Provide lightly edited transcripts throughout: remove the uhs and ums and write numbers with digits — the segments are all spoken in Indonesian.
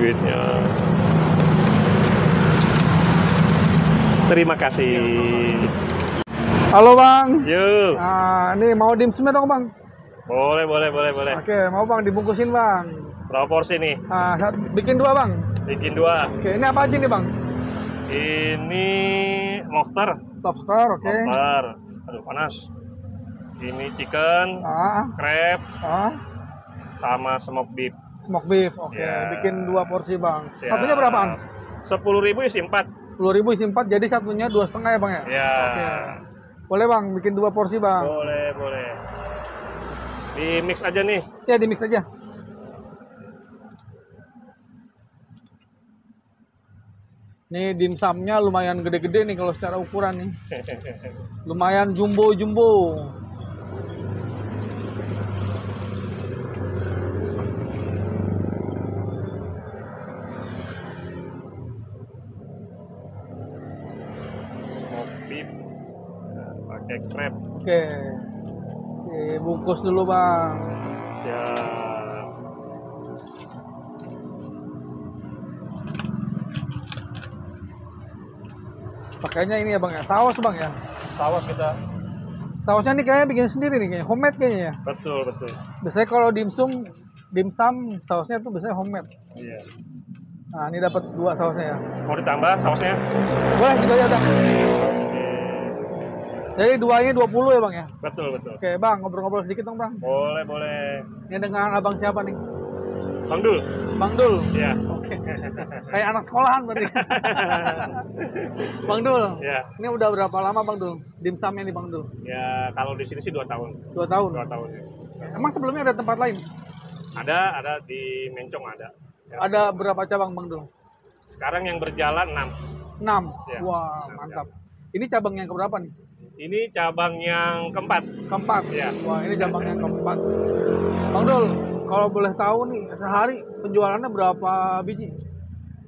duitnya. Terima kasih. Halo Bang. Yuk. Nah, ini mau dimsumnya dong Bang. Boleh. Oke, mau Bang dibungkusin Bang. Berapa porsi nih? Bikin 2 Bang. Bikin 2. Oke, ini apa aja nih Bang? Ini lobster. Lobster, oke. Lobster. Aduh, panas. Ini chicken, crab, sama smoked beef. Smoked beef, oke. Ya. Bikin 2 porsi Bang. Siap. Satunya berapaan? 10.000 isi 4. 10.000 isi 4, jadi satunya 2,5 ya Bang ya? Ya. Oke. Boleh Bang, bikin 2 porsi Bang. Boleh. Di mix aja nih. Ya, di mix aja. Nih dimsumnya lumayan gede-gede nih kalau secara ukuran nih. Lumayan jumbo-jumbo. Smoked beef. Pakai crab. Oke. Bungkus dulu Bang. Siap. Pakainya ini ya Bang ya, saus Bang ya. Saus kita. Sausnya nih kayaknya bikin sendiri nih kayaknya, homemade kayaknya ya. Betul. Biasanya kalau dimsum sausnya tuh biasanya homemade. Iya. Nah, ini dapat 2 sausnya ya. Mau ditambah sausnya? Boleh gitu aja Bang. Oke. Jadi 2-nya 20 ya Bang ya. Betul. Oke Bang, ngobrol-ngobrol sedikit dong Bang. Boleh. Ini dengan abang siapa nih? Bang Dul. Bang Dul. Iya. Oke. Kayak anak sekolahan berarti. Bang Dul. Iya. Ini udah berapa lama Bang Dul? Dimsumnya nih Bang Dul. Ya, kalau di sini sih 2 tahun. 2 tahun. 2 tahun ya. Emang sebelumnya ada tempat lain? Ada di Mencong ada. Ya. Ada berapa cabang Bang Dul? Sekarang yang berjalan 6. 6. Ya. Wah, 6 mantap. Ini cabang yang keberapa nih? Ini cabang yang keempat. Keempat. Ya. Wah, ini cabang yang keempat. Bang Dul, kalau boleh tahu nih, sehari penjualannya berapa biji?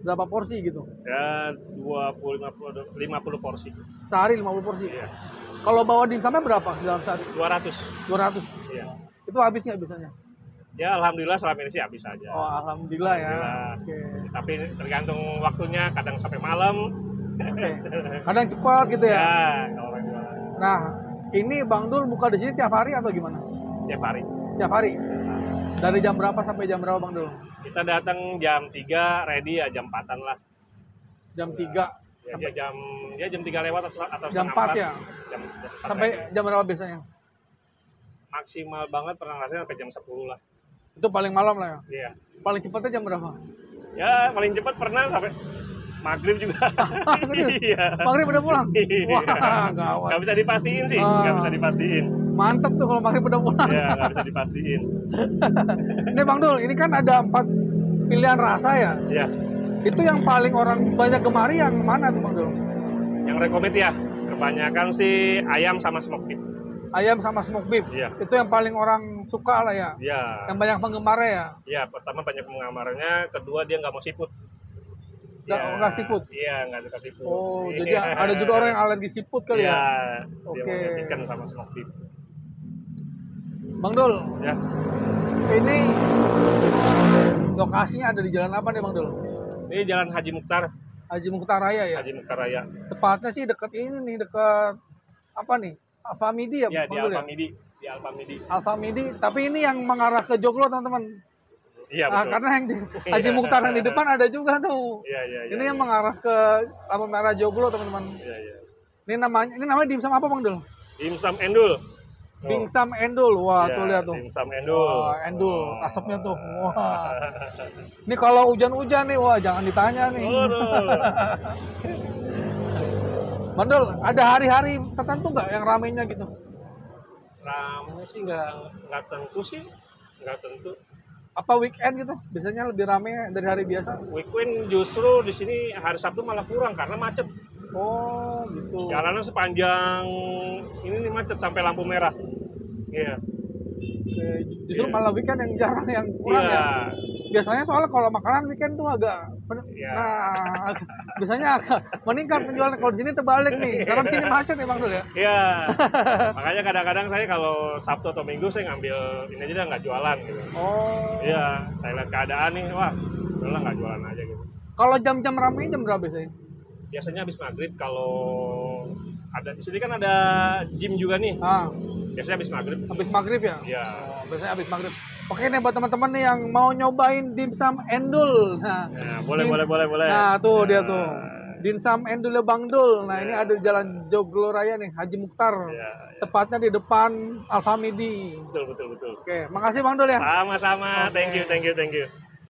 Berapa porsi gitu? Ya 50 porsi. Sehari 50 porsi. Iya. Kalau bawa dimsumnya berapa dalam sehari? 200. 200. Iya. Itu habis nggak biasanya? Ya alhamdulillah selama ini sih habis aja. Oh, alhamdulillah ya. Alhamdulillah. Oke. Tapi tergantung waktunya, kadang sampai malam. Oke. Kadang cepat gitu ya. Ya, kalau orang jualan Nah, ini Bang Dul buka di sini tiap hari atau gimana? tiap hari. Tiap hari. Dari jam berapa sampai jam berapa Bang Dul? Kita datang jam 3, ready ya jam 4-an lah. Jam 3 Ya, jam 3 lewat atau jam 4 setengah ya. Jam Sampai jam berapa biasanya? maksimal banget pernah rasanya sampai jam 10 lah. Itu paling malam lah ya. Iya. Paling cepatnya jam berapa? Ya paling cepat pernah sampai maghrib juga. Serius? Iya. Maghrib udah pulang? Iya. Wah, gawat. Nggak bisa dipastiin sih, nggak bisa dipastiin. Mantep tuh kalau maghrib udah pulang. Iya, nggak bisa dipastiin. Ini Bang Dul, ini kan ada 4 pilihan rasa ya. Iya. Itu yang paling orang banyak gemari yang mana tuh Bang Dul? Yang rekomend ya, kebanyakan sih ayam sama smoked beef. Ayam sama smoked beef. Iya. Itu yang paling orang suka lah ya. Iya. Yang banyak penggemarnya ya. Iya, pertama banyak penggamarnya, kedua dia nggak mau siput. Nggak siput? Iya, nggak suka siput. Oh, Iya. jadi ada juga orang yang alergi siput kali Iya, ya. dia Oke. maunya chicken sama smoked beef. Bang Dul, Ya, ini lokasinya ada di jalan apa nih Bang Dul? ini Jalan Haji Mukhtar, Haji Mukhtar Raya ya. Haji Mukhtar Raya. Tepatnya sih dekat ini nih, dekat apa nih? Alfamidi ya, Ya, Bang di Dul ya? Alfamidi, di Alfamidi. Alfamidi, tapi ini yang mengarah ke Joglo teman-teman. Iya, Nah, betul. karena yang di Haji Mukhtar yang di depan ada juga tuh. Iya. Ini yang mengarah ke lampu merah Joglo teman-teman. Iya. Ini namanya dimsum apa Bang Dul? Dimsum Endul. Oh. Dimsum Endul. Wah, Iya, tuh lihat tuh. Dimsum Endul. Wah, Endul, asapnya tuh. Wah. Ini kalau hujan-hujan nih, wah jangan ditanya nih. Bang Dul, ada hari-hari tertentu nggak yang ramenya gitu? Ramai sih nggak tentu sih, nggak tentu. Apa weekend gitu? Biasanya lebih rame dari hari biasa. Weekend justru di sini hari Sabtu malah kurang karena macet. Oh, gitu. Jalanan sepanjang ini nih macet sampai lampu merah. Iya. Oke, justru Iya. malah weekend yang jarang yang kurang Iya. ya. Biasanya soalnya kalau makanan weekend tuh agak Iya. biasanya agak meningkat penjualan. Kalau di sini terbalik nih. Karena di sini macet nih Bang Dul ya. Iya. Makanya kadang-kadang saya kalau Sabtu atau Minggu saya ngambil ini aja dah, nggak jualan gitu. Oh. Iya, saya lihat keadaan nih, wah udahlah nggak jualan aja gitu. Kalau jam-jam ramai jam berapa biasanya? Biasanya habis maghrib, kalau ada di sini kan ada gym juga nih. Ah, Biasanya habis maghrib. habis maghrib ya? Iya. Oh, biasanya habis maghrib. Oke nih buat teman-teman nih yang mau nyobain dimsum endul. Nah, Ya, boleh. nah tuh Ya. dia tuh. Dimsum endulnya Bang Dul. Nah, Ya. ini ada di Jalan Joglo Raya nih, Haji Mukhtar. Ya. Tepatnya di depan Alfamidi. Betul. Oke, makasih Bang Dul ya. Sama-sama. Oke. Thank you.